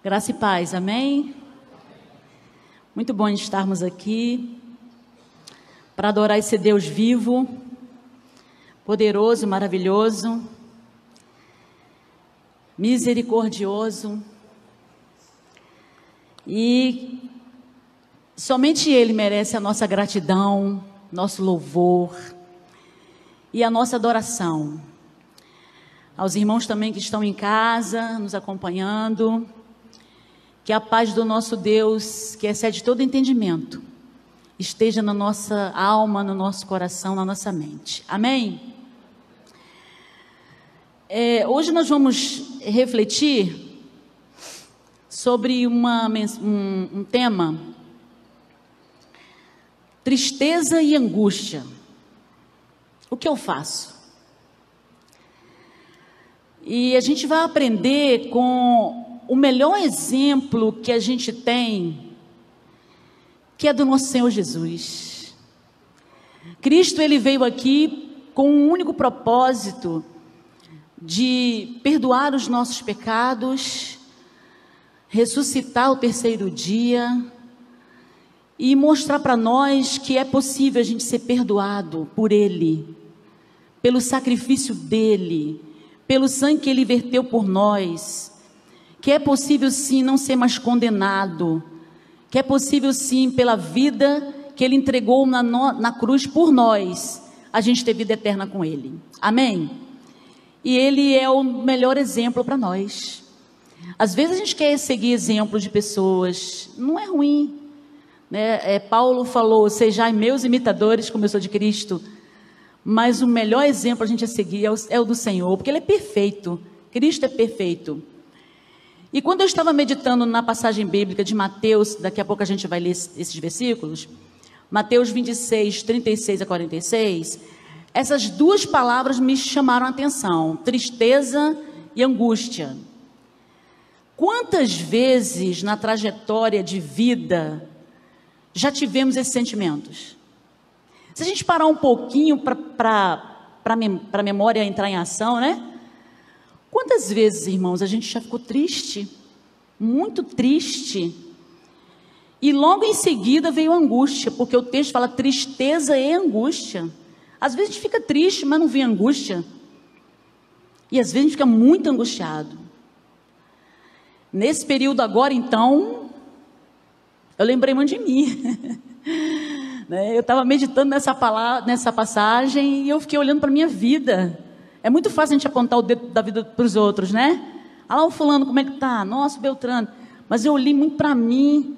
Graça e paz, amém? Muito bom estarmos aqui para adorar esse Deus vivo, poderoso, maravilhoso, misericordioso, e somente Ele merece a nossa gratidão, nosso louvor e a nossa adoração. Aos irmãos também que estão em casa, nos acompanhando, que a paz do nosso Deus, que excede todo entendimento, esteja na nossa alma, no nosso coração, na nossa mente. Amém? Hoje nós vamos refletir sobre um tema: tristeza e angústia. O que eu faço? E a gente vai aprender com o melhor exemplo que a gente tem, que é do nosso Senhor Jesus. Cristo, ele veio aqui com um único propósito de perdoar os nossos pecados, ressuscitar ao terceiro dia e mostrar para nós que é possível a gente ser perdoado por Ele, pelo sacrifício dEle, pelo sangue que Ele verteu por nós, que é possível sim não ser mais condenado, que é possível sim, pela vida que Ele entregou na cruz por nós, a gente ter vida eterna com Ele. Amém? E Ele é o melhor exemplo para nós. Às vezes a gente quer seguir exemplos de pessoas, não é ruim, né? Paulo falou: sejai meus imitadores como eu sou de Cristo. Mas o melhor exemplo a gente a seguir é o do Senhor, porque Ele é perfeito, Cristo é perfeito. E quando eu estava meditando na passagem bíblica de Mateus, daqui a pouco a gente vai ler esses versículos, Mateus 26, 36 a 46, essas duas palavras me chamaram a atenção: tristeza e angústia. Quantas vezes na trajetória de vida já tivemos esses sentimentos? Se a gente parar um pouquinho para a memória entrar em ação, né? Quantas vezes, irmãos, a gente já ficou triste, muito triste, e logo em seguida veio a angústia, porque o texto fala tristeza e angústia. Às vezes a gente fica triste, mas não vem angústia, e às vezes a gente fica muito angustiado. Nesse período agora, então, eu lembrei muito de mim. Eu estava meditando nessa passagem e eu fiquei olhando para a minha vida. É muito fácil a gente apontar o dedo da vida para os outros, né? Ah lá o fulano, como é que tá? Nossa, o Beltrano. Mas eu olhei muito para mim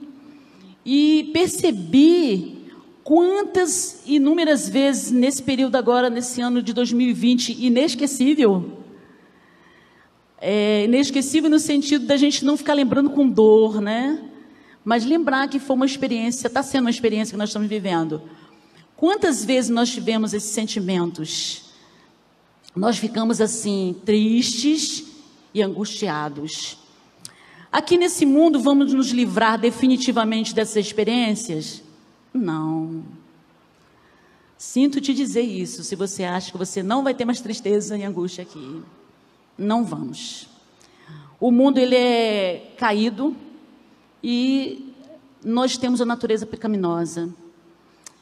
e percebi quantas inúmeras vezes nesse período agora, nesse ano de 2020, inesquecível. Inesquecível no sentido da gente não ficar lembrando com dor, né? Mas lembrar que foi uma experiência, está sendo uma experiência que nós estamos vivendo. Quantas vezes nós tivemos esses sentimentos? Nós ficamos assim, tristes e angustiados. Aqui nesse mundo vamos nos livrar definitivamente dessas experiências? Não. Sinto te dizer isso, se você acha que você não vai ter mais tristeza e angústia aqui. Não vamos. O mundo, ele é caído, e nós temos a natureza pecaminosa.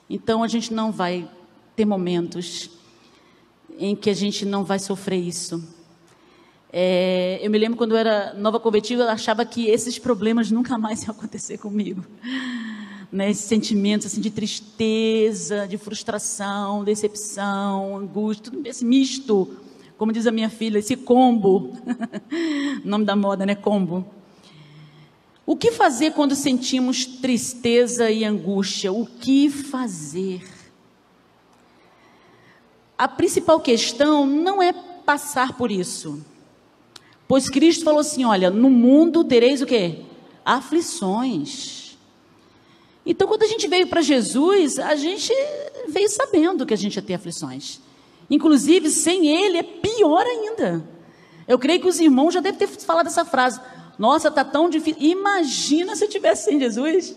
Então a gente não vai ter momentos em que a gente não vai sofrer isso. Eu me lembro quando eu era nova convertida, eu achava que esses problemas nunca mais iam acontecer comigo, né? Esses sentimentos assim, de tristeza, de frustração, decepção, angústia, tudo esse misto, como diz a minha filha, esse combo. Nome da moda, né? Combo. O que fazer quando sentimos tristeza e angústia? O que fazer? A principal questão não é passar por isso. Pois Cristo falou assim: olha, no mundo tereis o quê? Aflições. Então, quando a gente veio para Jesus, a gente veio sabendo que a gente ia ter aflições. Inclusive, sem Ele é pior ainda. Eu creio que os irmãos já devem ter falado essa frase: nossa, está tão difícil. Imagina se eu tivesse sem Jesus.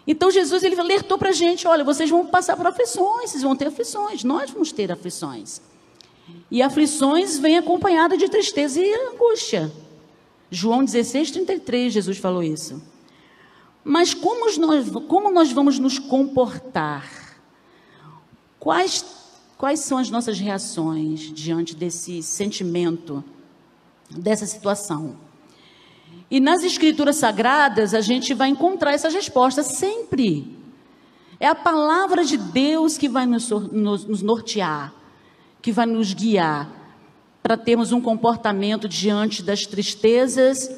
Então Jesus, ele alertou para a gente: olha, vocês vão passar por aflições, vocês vão ter aflições, nós vamos ter aflições. E aflições vêm acompanhadas de tristeza e angústia. João 16:33, Jesus falou isso. Mas como nós vamos nos comportar? Quais são as nossas reações diante desse sentimento, dessa situação? E nas Escrituras Sagradas a gente vai encontrar essas respostas sempre. É a palavra de Deus que vai nos nortear, que vai nos guiar para termos um comportamento diante das tristezas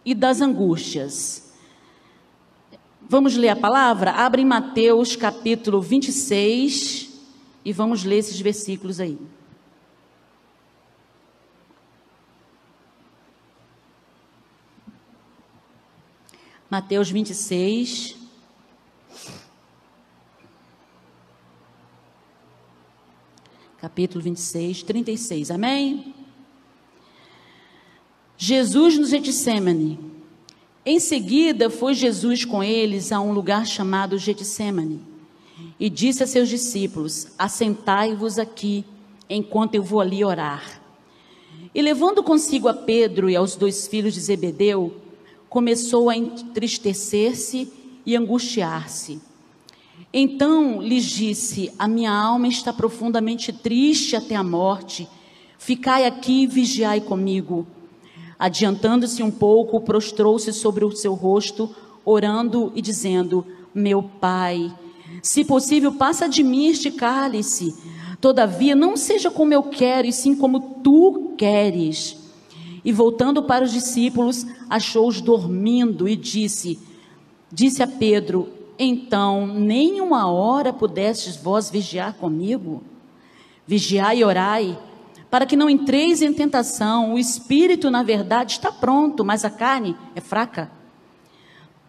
e das angústias. Vamos ler a palavra? Abre em Mateus capítulo 26 e vamos ler esses versículos aí. Mateus 26. Capítulo 26, 36. Amém? Jesus no Getsemane. Em seguida, foi Jesus com eles a um lugar chamado Getsemane e disse a seus discípulos: assentai-vos aqui, enquanto eu vou ali orar. E levando consigo a Pedro e aos 2 filhos de Zebedeu, começou a entristecer-se e angustiar-se. Então lhes disse: a minha alma está profundamente triste até a morte, ficai aqui e vigiai comigo. Adiantando-se um pouco, prostrou-se sobre o seu rosto, orando e dizendo: meu Pai, se possível, passa de mim este cálice, todavia não seja como eu quero, e sim como tu queres. E voltando para os discípulos, achou-os dormindo e disse a Pedro: então, nem uma hora pudestes vós vigiar comigo? Vigiai e orai, para que não entreis em tentação. O espírito, na verdade, está pronto, mas a carne é fraca.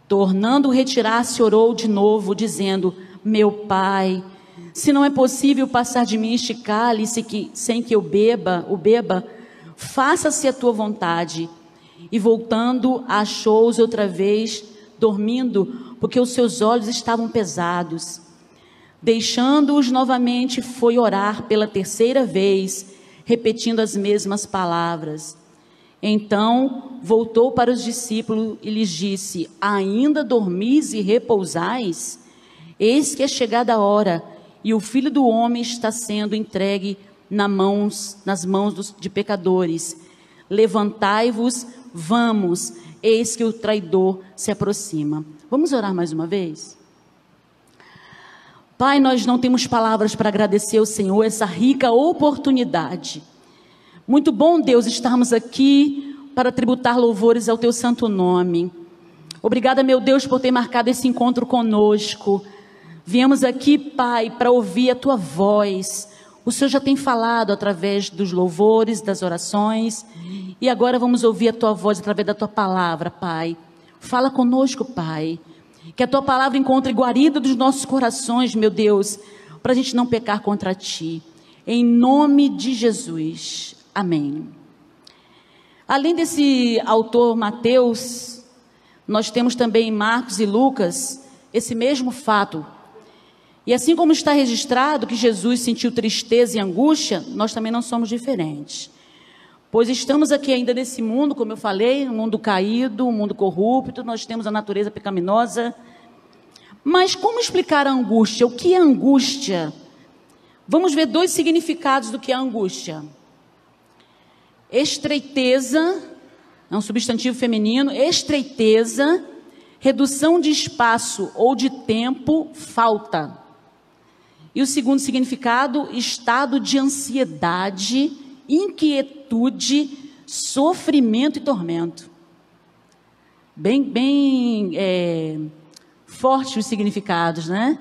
Tornando a retirar-se, orou de novo, dizendo: meu Pai, se não é possível passar de mim este cálice sem que eu beba, faça-se a tua vontade. E voltando, achou-os outra vez dormindo, porque os seus olhos estavam pesados. Deixando-os novamente, foi orar pela 3ª vez, repetindo as mesmas palavras. Então voltou para os discípulos e lhes disse: ainda dormis e repousais? Eis que é chegada a hora, e o Filho do Homem está sendo entregue nas mãos de pecadores. Levantai-vos, vamos, eis que o traidor se aproxima. Vamos orar mais uma vez? Pai, nós não temos palavras para agradecer ao Senhor essa rica oportunidade. Muito bom, Deus, estarmos aqui para tributar louvores ao teu santo nome. Obrigada, meu Deus, por ter marcado esse encontro conosco. Viemos aqui, Pai, para ouvir a tua voz. O Senhor já tem falado através dos louvores, das orações, e agora vamos ouvir a tua voz através da tua palavra, Pai. Fala conosco, Pai. Que a tua palavra encontre guarida dos nossos corações, meu Deus, para a gente não pecar contra ti. Em nome de Jesus. Amém. Além desse autor Mateus, nós temos também em Marcos e Lucas esse mesmo fato. E assim como está registrado que Jesus sentiu tristeza e angústia, nós também não somos diferentes. Pois estamos aqui ainda nesse mundo, como eu falei, um mundo caído, um mundo corrupto, nós temos a natureza pecaminosa. Mas como explicar a angústia? O que é angústia? Vamos ver 2 significados do que é angústia. Estreiteza, é um substantivo feminino, estreiteza, redução de espaço ou de tempo, falta. E o segundo significado, estado de ansiedade, inquietude, sofrimento e tormento. Bem fortes os significados, né?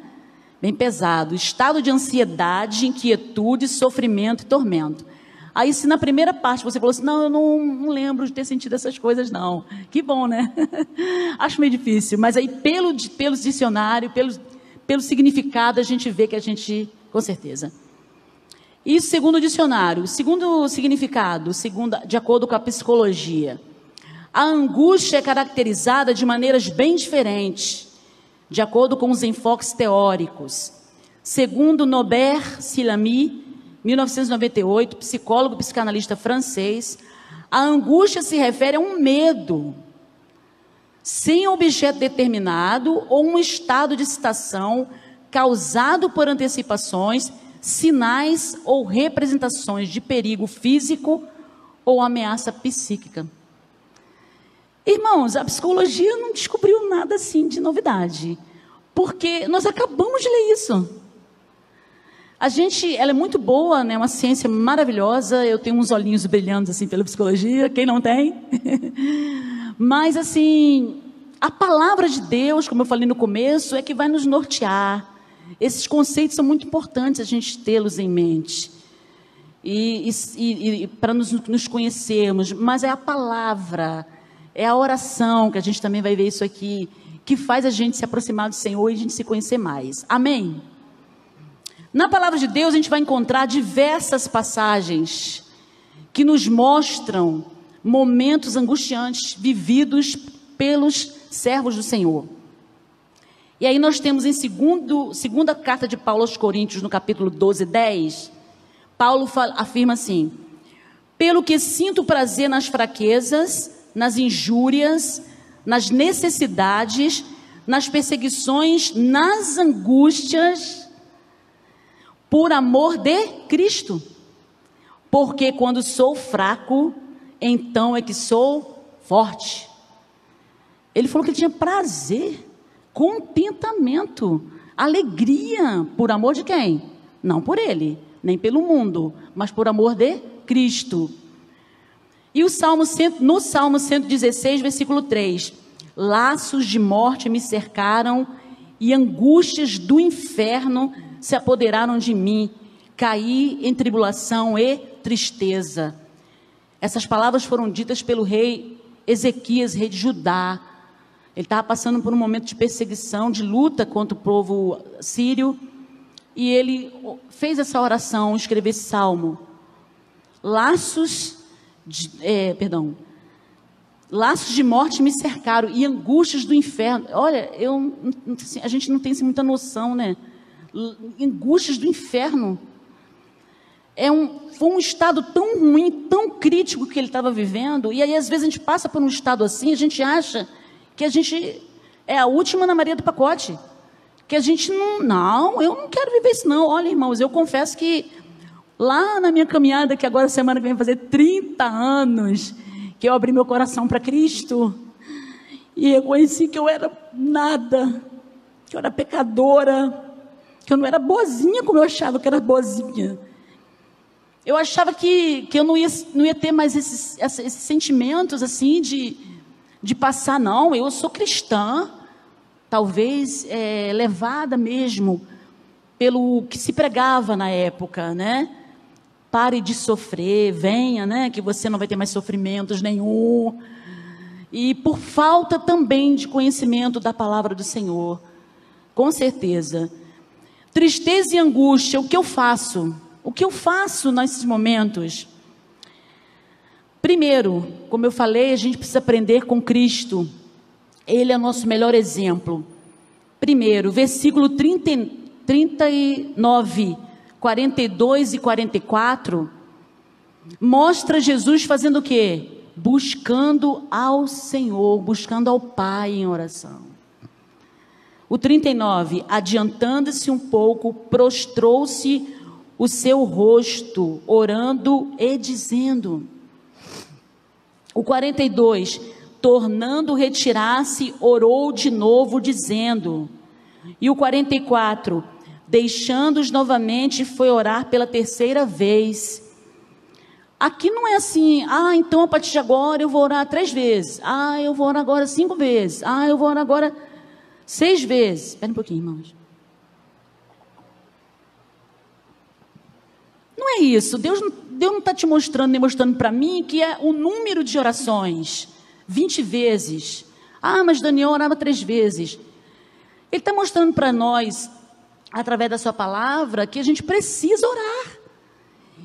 Bem pesado. Estado de ansiedade, inquietude, sofrimento e tormento. Aí se na primeira parte você falou assim: não, eu não lembro de ter sentido essas coisas não. Que bom, né? Acho meio difícil, mas aí pelo dicionário, pelo significado, a gente vê que a gente, com certeza. Isso segundo o dicionário. Segundo o significado, de acordo com a psicologia, a angústia é caracterizada de maneiras bem diferentes, de acordo com os enfoques teóricos. Segundo Norbert Silamy, 1998, psicólogo psicanalista francês, A angústia se refere a um medo, sem objeto determinado, ou um estado de excitação causado por antecipações, sinais ou representações de perigo físico ou ameaça psíquica. Irmãos, a psicologia não descobriu nada assim de novidade, porque nós acabamos de ler isso. Ela é muito boa, né? Uma ciência maravilhosa. Eu tenho uns olhinhos brilhando assim pela psicologia, quem não tem? Mas assim, a palavra de Deus, como eu falei no começo, é que vai nos nortear. Esses conceitos são muito importantes a gente tê-los em mente. E para nos conhecermos. Mas é a palavra, é a oração, que a gente também vai ver isso aqui, que faz a gente se aproximar do Senhor e a gente se conhecer mais. Amém? Na palavra de Deus a gente vai encontrar diversas passagens que nos mostram momentos angustiantes vividos pelos servos do Senhor. E aí nós temos em segunda carta de Paulo aos Coríntios, no capítulo 12, 10, Paulo afirma assim: pelo que sinto prazer nas fraquezas, nas injúrias, nas necessidades, nas perseguições, nas angústias, por amor de Cristo. Porque quando sou fraco, então é que sou forte. Ele falou que ele tinha prazer, contentamento, alegria, por amor de quem? Não por ele, nem pelo mundo, mas por amor de Cristo. E no Salmo 116, versículo 3, laços de morte me cercaram e angústias do inferno se apoderaram de mim, caí em tribulação e tristeza. Essas palavras foram ditas pelo rei Ezequias, rei de Judá. Ele estava passando por um momento de perseguição, de luta contra o povo sírio, e ele fez essa oração, escreveu esse salmo. Laços de morte me cercaram e angústias do inferno. Olha, a gente não tem muita noção, né? Angústias do inferno. Foi um estado tão ruim, tão crítico que ele estava vivendo. E aí às vezes a gente passa por um estado assim, a gente acha que a gente é a última Ana Maria do pacote, que a gente eu não quero viver isso não. Olha, irmãos, eu confesso que lá na minha caminhada, que agora semana que vem fazer 30 anos que eu abri meu coração para Cristo, e eu conheci que eu era nada, que eu era pecadora, que eu não era boazinha como eu achava que era boazinha. Eu achava que eu não ia ter mais esses sentimentos assim de passar, não, eu sou cristã, talvez levada mesmo pelo que se pregava na época, né? Pare de sofrer, venha, né? Que você não vai ter mais sofrimentos nenhum. E por falta também de conhecimento da palavra do Senhor, com certeza. Tristeza e angústia, o que eu faço? O que eu faço nesses momentos? Primeiro, como eu falei, a gente precisa aprender com Cristo. Ele é nosso melhor exemplo. Primeiro, versículo 39, 42 e 44, mostra Jesus fazendo o quê? Buscando ao Senhor, buscando ao Pai em oração. O 39, adiantando-se um pouco, prostrou-se o seu rosto, orando e dizendo. O 42, tornando retirar-se, orou de novo, dizendo. E o 44, deixando-os novamente, foi orar pela terceira vez. Aqui não é assim, então a partir de agora eu vou orar 3 vezes. Eu vou orar agora 5 vezes. Eu vou orar agora 6 vezes. Espera um pouquinho, irmãos. Não é isso. Deus não está te mostrando, nem mostrando para mim que é o número de orações. 20 vezes. Mas Daniel orava 3 vezes. Ele está mostrando para nós, através da sua palavra, que a gente precisa orar.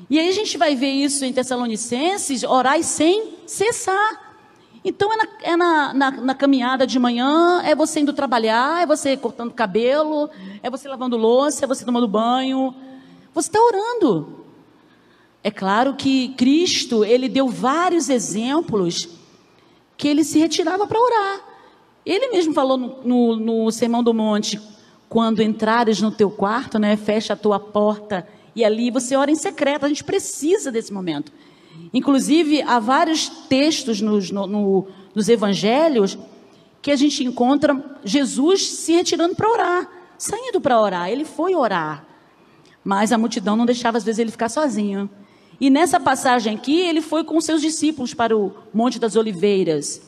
E aí a gente vai ver isso em Tessalonicenses, orai sem cessar. Então na caminhada de manhã, é você indo trabalhar, é você cortando cabelo, é você lavando louça, é você tomando banho. Você está orando. É claro que Cristo, ele deu vários exemplos que ele se retirava para orar. Ele mesmo falou no Sermão do Monte: quando entrares no teu quarto, né, fecha a tua porta e ali você ora em secreto. A gente precisa desse momento. Inclusive, há vários textos nos evangelhos que a gente encontra Jesus se retirando para orar, saindo para orar. Ele foi orar, mas a multidão não deixava às vezes ele ficar sozinho. E nessa passagem aqui, ele foi com seus discípulos para o Monte das Oliveiras.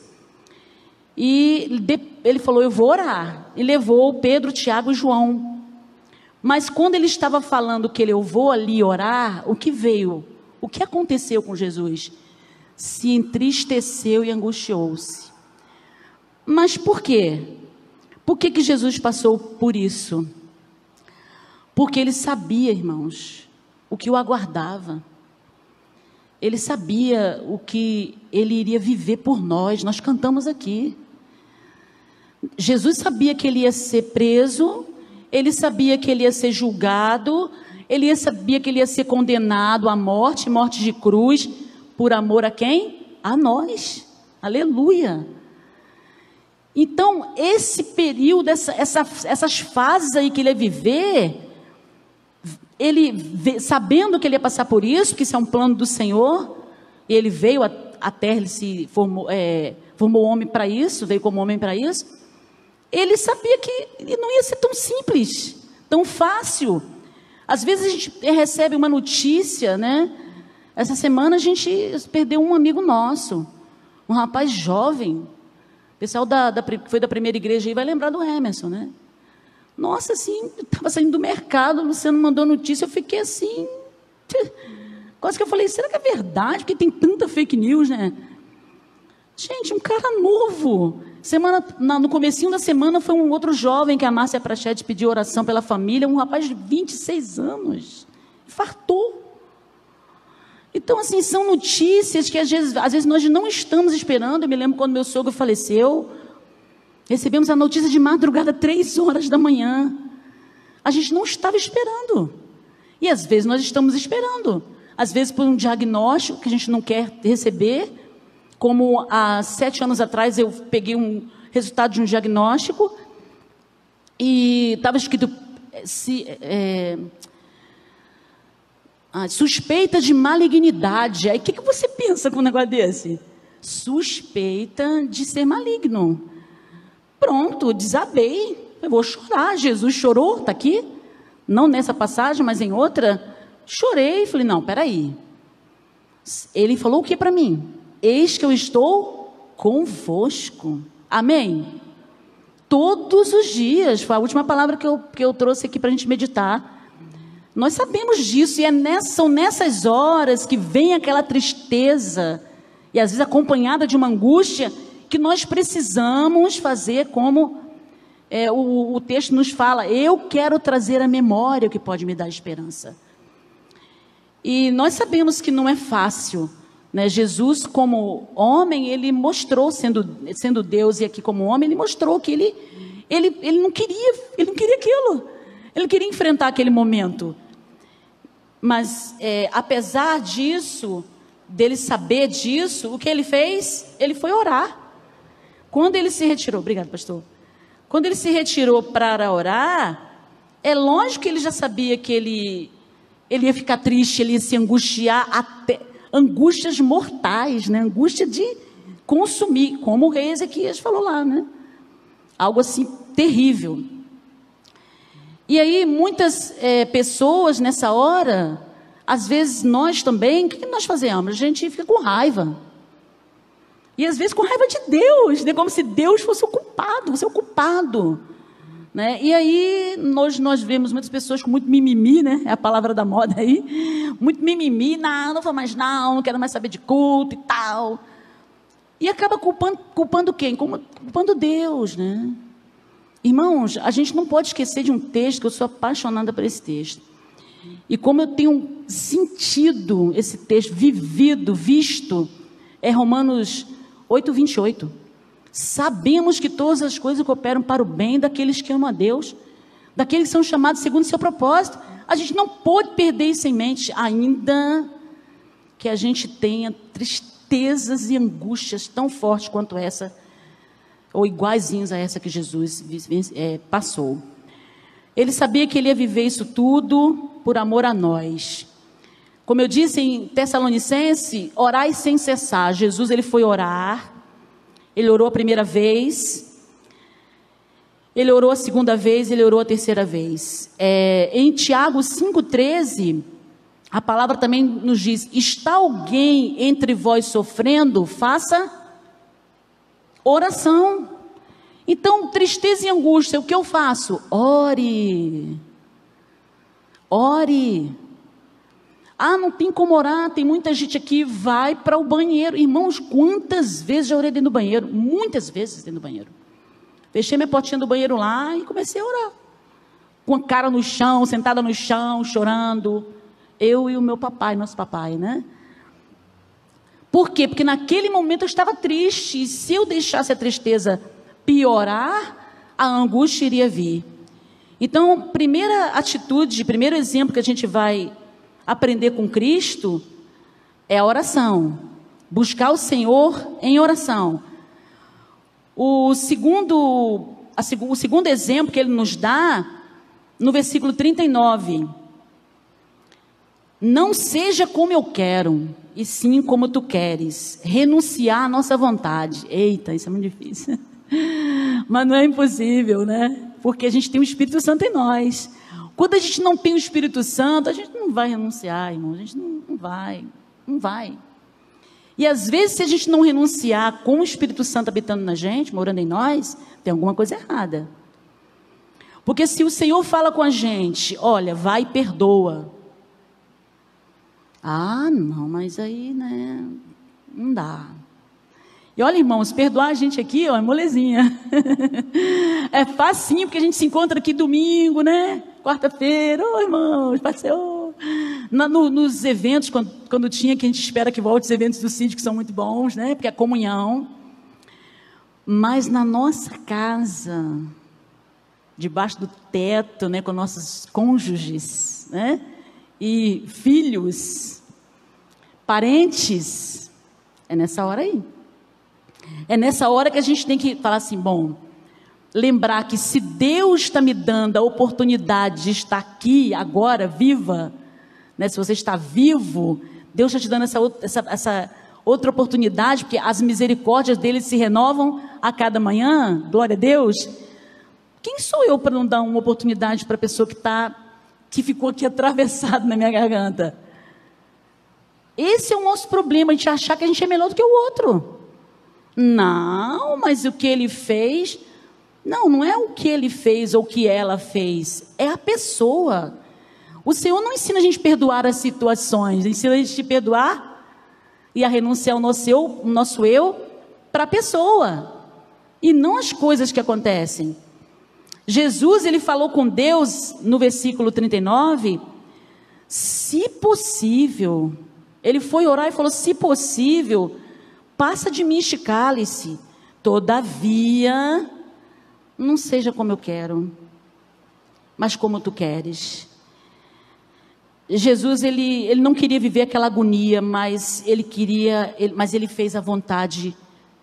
E ele falou: eu vou orar. E levou Pedro, Tiago e João. Mas quando ele estava falando que eu vou ali orar, o que veio? O que aconteceu com Jesus? Se entristeceu e angustiou-se. Mas por quê? Por que Jesus passou por isso? Porque ele sabia, irmãos, o que o aguardava. Ele sabia o que ele iria viver por nós. Nós cantamos aqui. Jesus sabia que ele ia ser preso, ele sabia que ele ia ser julgado, ele sabia que ele ia ser condenado à morte, morte de cruz, por amor a quem? A nós. Aleluia. Então, esse período, essas fases aí que ele ia viver, ele, sabendo que ele ia passar por isso, que isso é um plano do Senhor, ele veio à terra, ele se formou homem para isso, veio como homem para isso. Ele sabia que não ia ser tão simples, tão fácil. Às vezes a gente recebe uma notícia, né? Essa semana a gente perdeu um amigo nosso, um rapaz jovem. O pessoal que foi da primeira igreja aí vai lembrar do Emerson, né? Nossa, assim, estava saindo do mercado, o Luciano mandou notícia, eu fiquei assim, quase que eu falei: será que é verdade? Porque tem tanta fake news, né? Gente, um cara novo. No comecinho da semana foi um outro jovem que a Márcia Prachete pediu oração pela família, um rapaz de 26 anos, infartou. Então, assim, são notícias que às vezes nós não estamos esperando. Eu me lembro quando meu sogro faleceu, recebemos a notícia de madrugada, 3 horas da manhã. A gente não estava esperando. E às vezes nós estamos esperando. Às vezes por um diagnóstico que a gente não quer receber. Como há 7 anos atrás eu peguei um resultado de um diagnóstico e estava escrito suspeita de malignidade. Aí o que você pensa com um negócio desse? Suspeita de ser maligno. Pronto, desabei. Eu vou chorar. Jesus chorou, está aqui. Não nessa passagem, mas em outra. Chorei. Falei: não, peraí. Ele falou o que para mim? Eis que eu estou convosco. Amém? Todos os dias. Foi a última palavra que eu trouxe aqui para a gente meditar. Nós sabemos disso. E são nessas horas que vem aquela tristeza. E às vezes acompanhada de uma angústia. Que nós precisamos fazer como o texto nos fala. Eu quero trazer à memória o que pode me dar esperança. E nós sabemos que não é fácil. Né? Jesus, como homem, ele mostrou, sendo Deus e aqui como homem, ele mostrou que ele não queria aquilo. Ele queria enfrentar aquele momento. Mas, apesar disso, dele saber disso, o que ele fez? Ele foi orar. Quando ele se retirou, obrigado, pastor. Quando ele se retirou para orar, é lógico que ele já sabia que ele ia ficar triste, ele ia se angustiar até... Angústias mortais, né? Angústia de consumir, como o rei Ezequias falou lá, né? Algo assim terrível. E aí muitas pessoas nessa hora, às vezes nós também, o que nós fazemos? A gente fica com raiva. E às vezes com raiva de Deus, né? Como se Deus fosse o culpado, você é o culpado. Né? E aí nós vemos muitas pessoas com muito mimimi, né? É a palavra da moda aí, muito mimimi, não vou mais não quero mais saber de culto e tal, e acaba culpando quem? Culpando Deus, né? Irmãos, a gente não pode esquecer de um texto, que eu sou apaixonada por esse texto, e como eu tenho sentido esse texto, visto, é Romanos 8:28. Sabemos que todas as coisas cooperam para o bem daqueles que amam a Deus, daqueles que são chamados segundo o seu propósito. A gente não pode perder isso em mente, ainda que a gente tenha tristezas e angústias tão fortes quanto essa, ou iguaizinhos a essa que Jesus passou. Ele sabia que ele ia viver isso tudo por amor a nós. Como eu disse em Tessalonicense, orai sem cessar. Jesus, ele foi orar, ele orou a primeira vez, ele orou a segunda vez, ele orou a terceira vez. Em Tiago 5,13, a palavra também nos diz: está alguém entre vós sofrendo? Faça oração. Então, tristeza e angústia, o que eu faço? Ore. Ore. Ah, não tem como orar, tem muita gente aqui, vai para o banheiro. Irmãos, quantas vezes já orei dentro do banheiro? Muitas vezes dentro do banheiro. Fechei minha portinha do banheiro lá e comecei a orar. Com a cara no chão, sentada no chão, chorando. Eu e o meu papai, nosso papai, né? Por quê? Porque naquele momento eu estava triste. E se eu deixasse a tristeza piorar, a angústia iria vir. Então, primeira atitude, primeiro exemplo que a gente vai aprender com Cristo é a oração. Buscar o Senhor em oração. O segundo exemplo que ele nos dá, no versículo 39. Não seja como eu quero, e sim como tu queres. Renunciar à nossa vontade. Eita, isso é muito difícil. Mas não é impossível, né? Porque a gente tem o Espírito Santo em nós. Quando a gente não tem o Espírito Santo, a gente não vai renunciar, irmão. A gente não vai. E às vezes, se a gente não renunciar com o Espírito Santo habitando na gente, morando em nós, tem alguma coisa errada. Porque se o Senhor fala com a gente, olha, vai e perdoa. Ah, não, mas aí, né, não dá. E olha, irmãos, perdoar a gente aqui, ó, é molezinha. É facinho, porque a gente se encontra aqui domingo, né? Quarta-feira, ô irmãos, passeou. Nos eventos, quando tinha, que a gente espera que volte os eventos do sítio, que são muito bons, né? Porque é comunhão. Mas na nossa casa, debaixo do teto, né? Com nossos cônjuges, né? E filhos, parentes, é nessa hora aí. É nessa hora que a gente tem que falar assim, bom, lembrar que se Deus está me dando a oportunidade de estar aqui, agora, viva, né? Se você está vivo, Deus está te dando essa outra oportunidade, porque as misericórdias dele se renovam a cada manhã, glória a Deus. Quem sou eu para não dar uma oportunidade para a pessoa que ficou aqui atravessado na minha garganta? Esse é o nosso problema, a gente achar que a gente é melhor do que o outro. Não, mas o que ele fez... Não é o que ele fez ou o que ela fez, é a pessoa. O Senhor não ensina a gente a perdoar as situações, ensina a gente a perdoar e a renunciar ao nosso eu para a pessoa, e não as coisas que acontecem. Jesus, ele falou com Deus no versículo 39, se possível, ele foi orar e falou, se possível, passa de mim este cálice, todavia, não seja como eu quero, mas como tu queres. Jesus, ele não queria viver aquela agonia, mas ele fez a vontade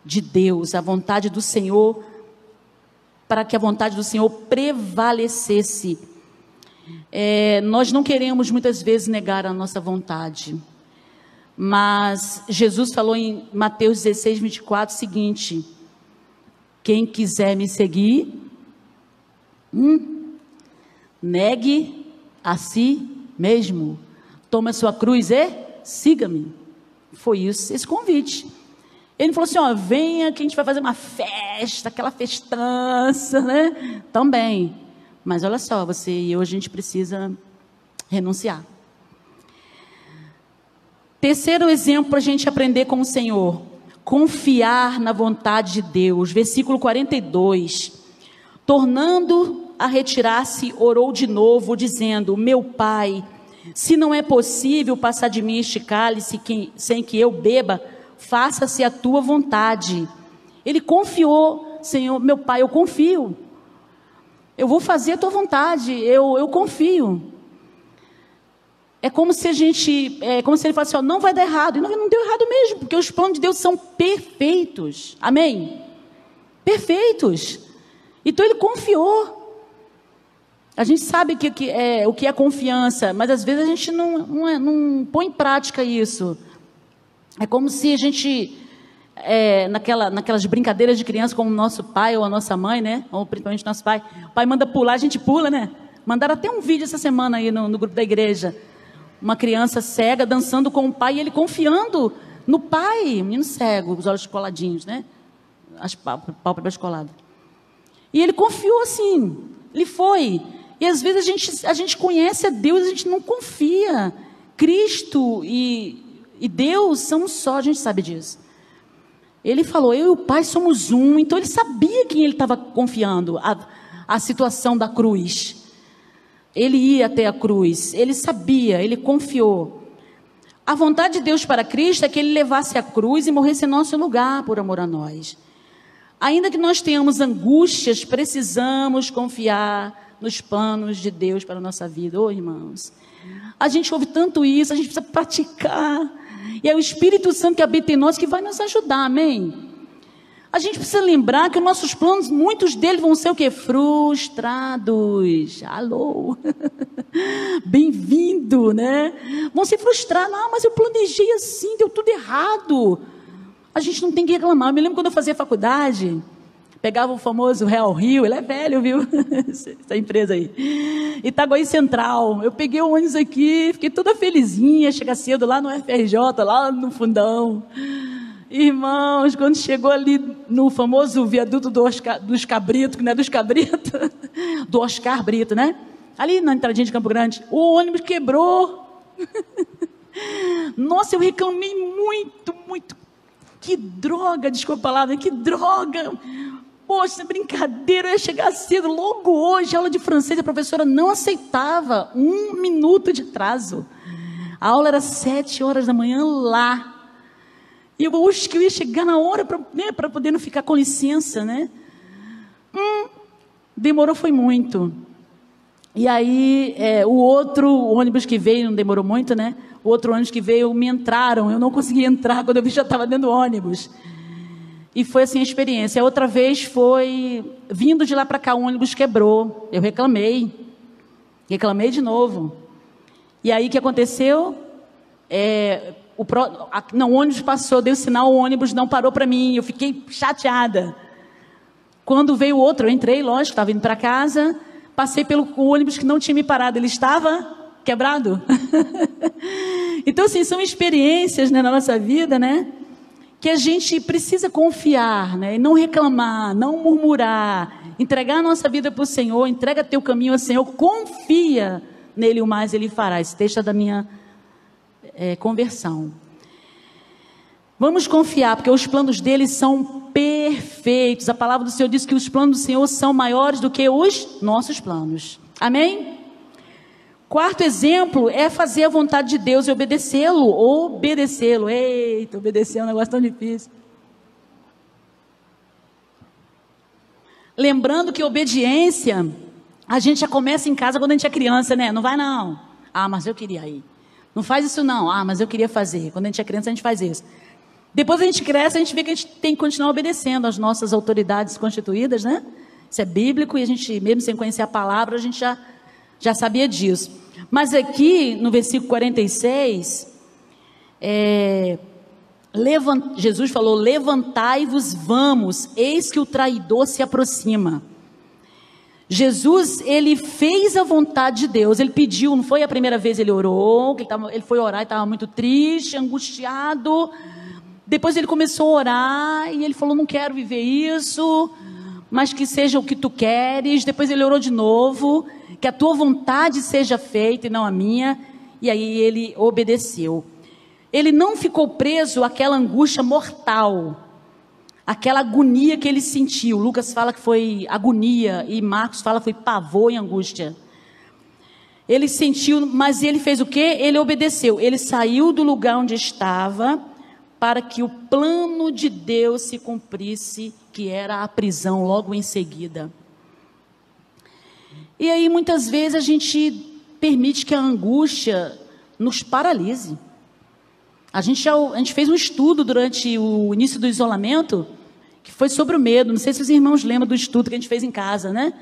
de Deus, a vontade do Senhor, para que a vontade do Senhor prevalecesse. Nós não queremos muitas vezes negar a nossa vontade, mas Jesus falou em Mateus 16, 24 o seguinte: quem quiser me seguir, negue a si mesmo, toma a sua cruz e siga-me. Foi isso, esse convite. Ele falou assim, ó, venha que a gente vai fazer uma festa, aquela festança, né? Também. Mas olha só, você e eu, a gente precisa renunciar. Terceiro exemplo para a gente aprender com o Senhor: confiar na vontade de Deus. Versículo 42. Tornando a retirar-se, orou de novo, dizendo: meu Pai, se não é possível passar de mim este cálice sem que eu beba, faça-se a tua vontade. Ele confiou: Senhor, meu Pai, eu confio, eu vou fazer a tua vontade, eu confio. É como se ele falasse, ó, não vai dar errado. E não deu errado mesmo, porque os planos de Deus são perfeitos. Amém? Perfeitos. Então ele confiou. A gente sabe o que é confiança, mas às vezes a gente não põe em prática isso. É como se a gente, naquelas brincadeiras de criança, como o nosso pai ou a nossa mãe, né? Ou principalmente nosso pai. O pai manda pular, a gente pula, né? Mandaram até um vídeo essa semana aí no grupo da igreja. Uma criança cega dançando com o pai e ele confiando no pai. Menino cego, os olhos coladinhos, né? As pálpebras coladas. E ele confiou assim. Ele foi. E às vezes a gente conhece a Deus, a gente não confia. Cristo e Deus são um só, a gente sabe disso. Ele falou, eu e o pai somos um. Então ele sabia quem ele estava confiando. A situação da cruz. Ele ia até a cruz, ele sabia, ele confiou. A vontade de Deus para Cristo é que ele levasse a cruz e morresse em nosso lugar por amor a nós. Ainda que nós tenhamos angústias, precisamos confiar nos planos de Deus para a nossa vida. Oh, irmãos, a gente ouve tanto isso, a gente precisa praticar. E é o Espírito Santo que habita em nós que vai nos ajudar, amém? A gente precisa lembrar que os nossos planos, muitos deles vão ser o quê? Frustrados. Alô? Bem-vindo, né? Vão se frustrar. Não, mas eu planejei assim, deu tudo errado. A gente não tem que reclamar. Eu me lembro quando eu fazia faculdade, pegava o famoso Real Rio, ele é velho, viu? Essa empresa aí. Itaguaí Central. Eu peguei o ônibus aqui, fiquei toda felizinha, chegar cedo lá no FRJ, lá no fundão. Irmãos, quando chegou ali no famoso viaduto dos Cabritos, que não é dos Cabritos, do Oscar Brito, né? Ali na entradinha de Campo Grande, o ônibus quebrou. Nossa, eu reclamei muito, muito. Que droga, desculpa a palavra, que droga. Poxa, brincadeira, eu ia chegar cedo. Logo hoje, aula de francês, a professora não aceitava 1 minuto de atraso. A aula era 7 horas da manhã lá. E eu acho que eu ia chegar na hora para poder não ficar com licença, né? Demorou, foi muito. E aí, o outro ônibus que veio, não demorou muito, né? O outro ônibus que veio, me entraram. Eu não consegui entrar, quando eu vi já estava dentro do ônibus. E foi assim a experiência. A outra vez foi, vindo de lá para cá, o ônibus quebrou. Eu reclamei. Reclamei de novo. E aí, o que aconteceu? O ônibus passou, deu sinal, o ônibus não parou para mim, eu fiquei chateada. Quando veio o outro, eu entrei, lógico, estava indo para casa, passei pelo ônibus que não tinha me parado, ele estava quebrado. Então, assim, são experiências, né, na nossa vida, né, que a gente precisa confiar, né, e não reclamar, não murmurar, entregar a nossa vida para o Senhor, entrega teu caminho ao Senhor, confia nele, o mais ele fará. Esse texto é da minha conversão. Vamos confiar, porque os planos dele são perfeitos. A palavra do Senhor diz que os planos do Senhor são maiores do que os nossos planos. Amém? Quarto exemplo é fazer a vontade de Deus e obedecê-lo. Obedecê-lo. Eita, obedecer é um negócio tão difícil. Lembrando que obediência, a gente já começa em casa quando a gente é criança, né? Não vai não. Ah, mas eu queria ir. Não faz isso não. Ah, mas eu queria fazer. Quando a gente é criança, a gente faz isso. Depois a gente cresce, a gente vê que a gente tem que continuar obedecendo às nossas autoridades constituídas, né? Isso é bíblico e a gente, mesmo sem conhecer a palavra, a gente já sabia disso. Mas aqui, no versículo 46, Jesus falou, levantai-vos, vamos, eis que o traidor se aproxima. Jesus, ele fez a vontade de Deus, ele pediu, não foi a primeira vez ele orou, ele foi orar e estava muito triste, angustiado. Depois ele começou a orar e ele falou, não quero viver isso, mas que seja o que tu queres. Depois ele orou de novo, que a tua vontade seja feita e não a minha, e aí ele obedeceu. Ele não ficou preso àquela angústia mortal, aquela agonia que ele sentiu. Lucas fala que foi agonia e Marcos fala que foi pavor e angústia. Ele sentiu, mas ele fez o quê? Ele obedeceu. Ele saiu do lugar onde estava para que o plano de Deus se cumprisse, que era a prisão logo em seguida. E aí muitas vezes a gente permite que a angústia nos paralise. A gente fez um estudo durante o início do isolamento, que foi sobre o medo. Não sei se os irmãos lembram do estudo que a gente fez em casa, né?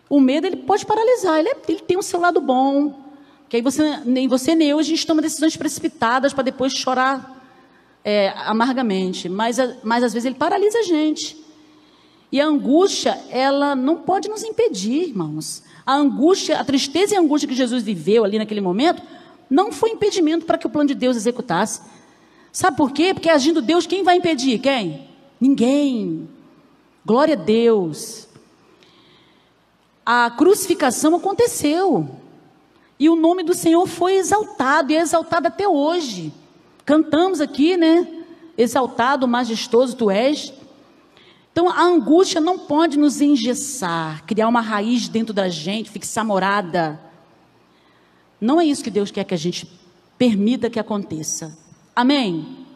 O medo, ele pode paralisar, ele tem um seu lado bom, que aí nem você nem eu, a gente toma decisões precipitadas para depois chorar amargamente, mas às vezes ele paralisa a gente. E a angústia, ela não pode nos impedir, irmãos. A angústia, a tristeza e a angústia que Jesus viveu ali naquele momento, não foi impedimento para que o plano de Deus executasse. Sabe por quê? Porque agindo Deus, quem vai impedir? Quem? Ninguém. Glória a Deus. A crucificação aconteceu. E o nome do Senhor foi exaltado, e é exaltado até hoje. Cantamos aqui, né? Exaltado, majestoso tu és. Então, a angústia não pode nos engessar, criar uma raiz dentro da gente, fixar morada. Não é isso que Deus quer que a gente permita que aconteça. Amém?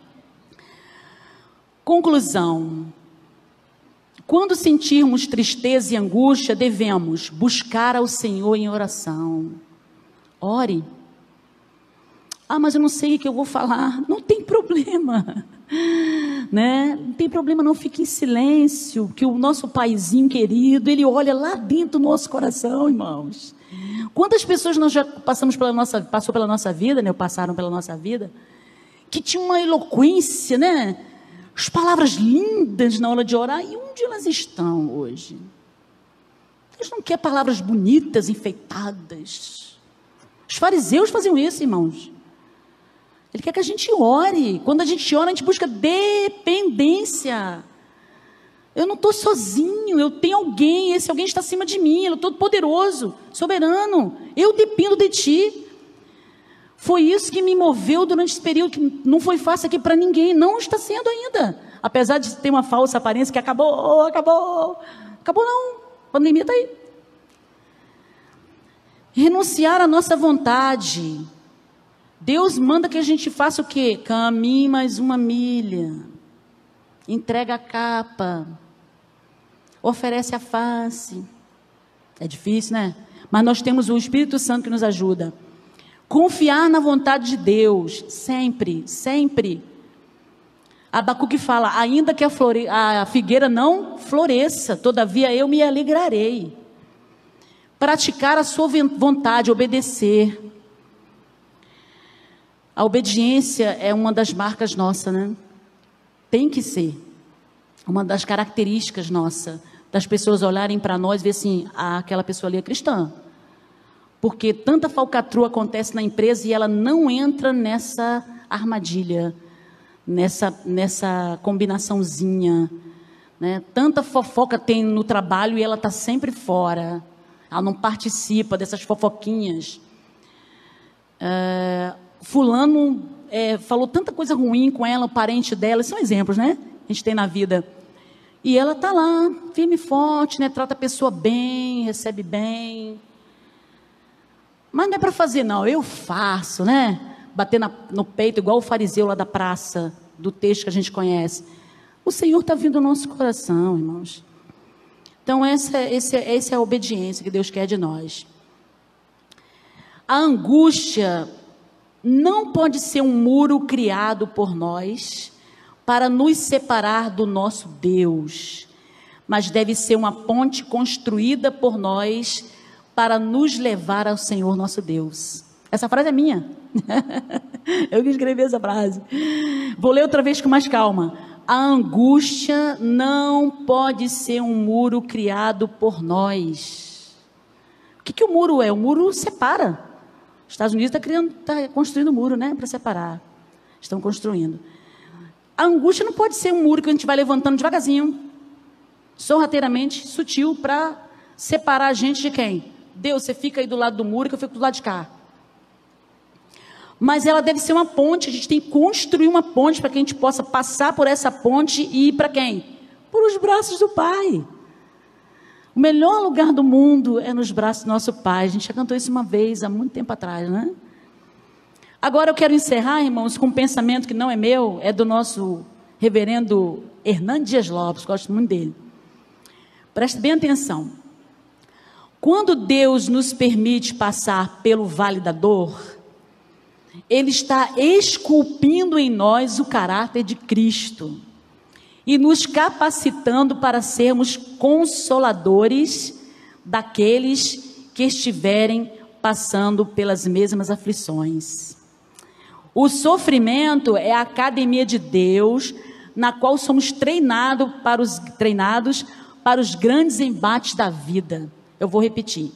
Conclusão. Quando sentirmos tristeza e angústia, devemos buscar ao Senhor em oração. Ore. Ah, mas eu não sei o que eu vou falar. Não tem problema. Né? Não tem problema, não, fique em silêncio, que o nosso paizinho querido, ele olha lá dentro do nosso coração, irmãos. Quantas pessoas nós já passou pela nossa vida, né? Passaram pela nossa vida, que tinham uma eloquência, né? As palavras lindas na hora de orar, e onde elas estão hoje? Deus não quer palavras bonitas, enfeitadas. Os fariseus faziam isso, irmãos. Ele quer que a gente ore. Quando a gente ora, a gente busca dependência. Eu não estou sozinho, eu tenho alguém, esse alguém está acima de mim, ele é todo poderoso, soberano. Eu dependo de ti. Foi isso que me moveu durante esse período, que não foi fácil aqui para ninguém, não está sendo ainda. Apesar de ter uma falsa aparência que acabou não, a pandemia está aí. Renunciar à nossa vontade. Deus manda que a gente faça o quê? Caminhe mais uma milha. Entrega a capa. Oferece a face. É difícil, né? Mas nós temos o Espírito Santo que nos ajuda. Confiar na vontade de Deus. Sempre, sempre. Abacuque fala, ainda que a figueira não floresça, todavia eu me alegrarei. Praticar a sua vontade, obedecer. A obediência é uma das marcas nossas, né? Tem que ser. Uma das características nossas, das pessoas olharem para nós e ver assim, aquela pessoa ali é cristã. Porque tanta falcatrua acontece na empresa e ela não entra nessa armadilha, nessa combinaçãozinha, né? Tanta fofoca tem no trabalho e ela está sempre fora. Ela não participa dessas fofoquinhas. Fulano falou tanta coisa ruim com ela, o parente dela, são exemplos, né? A gente tem na vida. E ela está lá, firme e forte, né? Trata a pessoa bem, recebe bem. Mas não é para fazer, não. Eu faço, né? Bater no peito, igual o fariseu lá da praça, do texto que a gente conhece. O Senhor está vindo no nosso coração, irmãos. Então, essa é a obediência que Deus quer de nós. A angústia não pode ser um muro criado por nós para nos separar do nosso Deus, mas deve ser uma ponte construída por nós para nos levar ao Senhor nosso Deus. Essa frase é minha. Eu que escrevi essa frase. Vou ler outra vez com mais calma. A angústia não pode ser um muro criado por nós. O que o muro é? O muro separa. Os Estados Unidos está construindo um muro, né? Para separar. Estão construindo. A angústia não pode ser um muro que a gente vai levantando devagarzinho, sorrateiramente, sutil, para separar a gente de quem? Deus, você fica aí do lado do muro que eu fico do lado de cá. Mas ela deve ser uma ponte, a gente tem que construir uma ponte para que a gente possa passar por essa ponte e ir para quem? Por os braços do Pai. O melhor lugar do mundo é nos braços do nosso Pai. A gente já cantou isso uma vez, há muito tempo atrás, né? Agora eu quero encerrar, irmãos, com um pensamento que não é meu, é do nosso reverendo Hernando Dias Lopes, gosto muito dele. Preste bem atenção. Quando Deus nos permite passar pelo vale da dor, Ele está esculpindo em nós o caráter de Cristo e nos capacitando para sermos consoladores daqueles que estiverem passando pelas mesmas aflições. O sofrimento é a academia de Deus, na qual somos treinados para os grandes embates da vida. Eu vou repetir.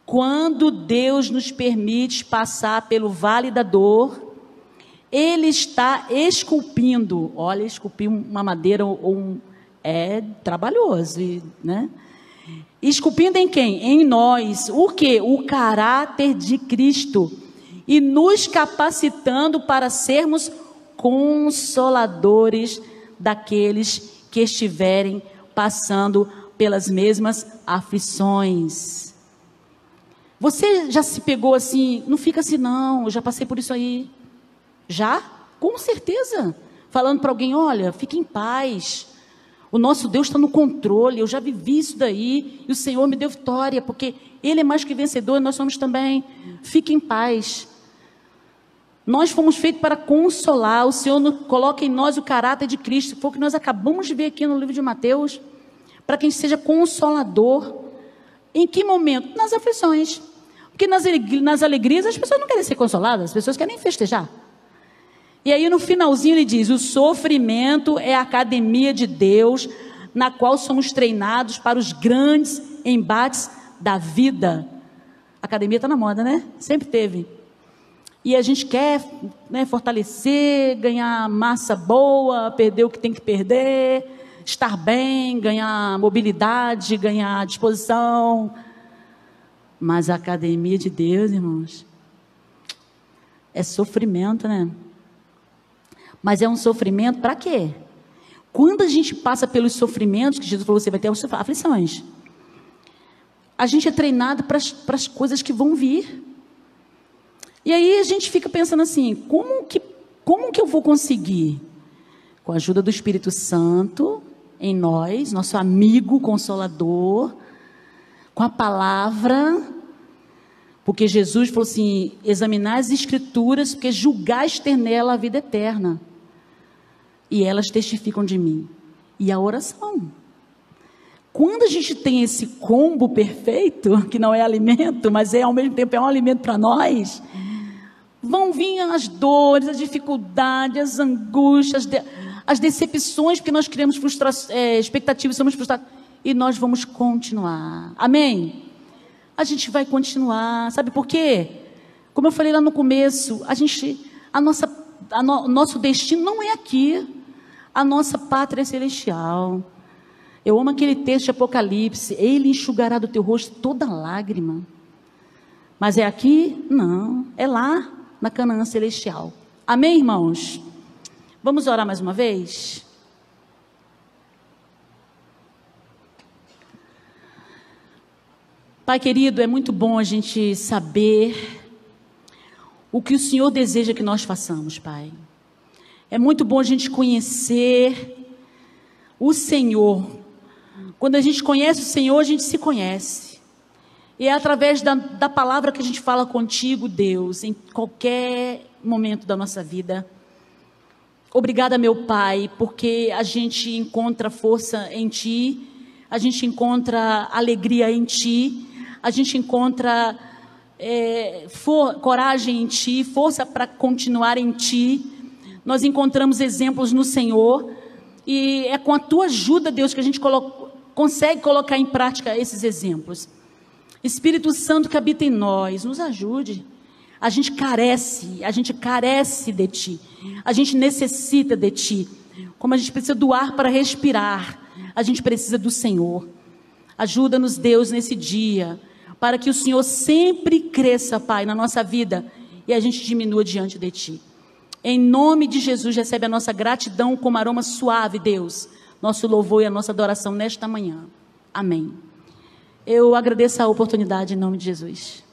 Quando Deus nos permite passar pelo vale da dor, Ele está esculpindo. Olha, esculpir uma madeira é trabalhoso, né? Esculpindo em quem? Em nós. O quê? O caráter de Cristo. E nos capacitando para sermos consoladores daqueles que estiverem passando pelas mesmas aflições. Você já se pegou assim? Não fica assim não, eu já passei por isso aí. Já? Com certeza. Falando para alguém, olha, fique em paz. O nosso Deus está no controle, eu já vivi isso daí, e o Senhor me deu vitória, porque Ele é mais que vencedor, e nós somos também. Fique em paz. Nós fomos feitos para consolar, o Senhor coloca em nós o caráter de Cristo, foi o que nós acabamos de ver aqui no livro de Mateus, para que a gente seja consolador. Em que momento? Nas aflições. Porque nas alegrias as pessoas não querem ser consoladas, as pessoas querem festejar. E aí no finalzinho ele diz, o sofrimento é a academia de Deus, na qual somos treinados para os grandes embates da vida. A academia está na moda, né? Sempre teve. E a gente quer, né, fortalecer, ganhar massa boa, perder o que tem que perder, estar bem, ganhar mobilidade, ganhar disposição. Mas a academia de Deus, irmãos, é sofrimento, né? Mas é um sofrimento para quê? Quando a gente passa pelos sofrimentos, que Jesus falou, você vai ter aflições. A gente é treinado para as coisas que vão vir. E aí a gente fica pensando assim, como que eu vou conseguir? Com a ajuda do Espírito Santo em nós, nosso amigo consolador, com a palavra, porque Jesus falou assim, examinar as escrituras, porque julgais ter nela a vida eterna, e elas testificam de mim. E a oração. Quando a gente tem esse combo perfeito, que não é alimento, mas ao mesmo tempo é um alimento para nós, vão vir as dores, as dificuldades, as angústias, as decepções, porque nós criamos expectativas, somos frustrados, e nós vamos continuar. Amém? A gente vai continuar. Sabe por quê? Como eu falei lá no começo, nosso destino não é aqui. A nossa pátria é celestial. Eu amo aquele texto de Apocalipse. Ele enxugará do teu rosto toda lágrima. Mas é aqui? Não. É lá, na Canaã celestial. Amém, irmãos? Vamos orar mais uma vez? Pai querido, é muito bom a gente saber o que o Senhor deseja que nós façamos, Pai. É muito bom a gente conhecer o Senhor. Quando a gente conhece o Senhor, a gente se conhece. E é através da palavra que a gente fala contigo, Deus, em qualquer momento da nossa vida. Obrigada, meu Pai, porque a gente encontra força em Ti, a gente encontra alegria em Ti, a gente encontra coragem em Ti, força para continuar em Ti. Nós encontramos exemplos no Senhor, e é com a Tua ajuda, Deus, que a gente consegue colocar em prática esses exemplos. Espírito Santo que habita em nós, nos ajude. A gente carece de Ti, a gente necessita de Ti, como a gente precisa do ar para respirar, a gente precisa do Senhor. Ajuda-nos, Deus, nesse dia, para que o Senhor sempre cresça, Pai, na nossa vida, e a gente diminua diante de Ti. Em nome de Jesus, recebe a nossa gratidão como aroma suave, Deus, nosso louvor e a nossa adoração nesta manhã. Amém. Eu agradeço a oportunidade em nome de Jesus.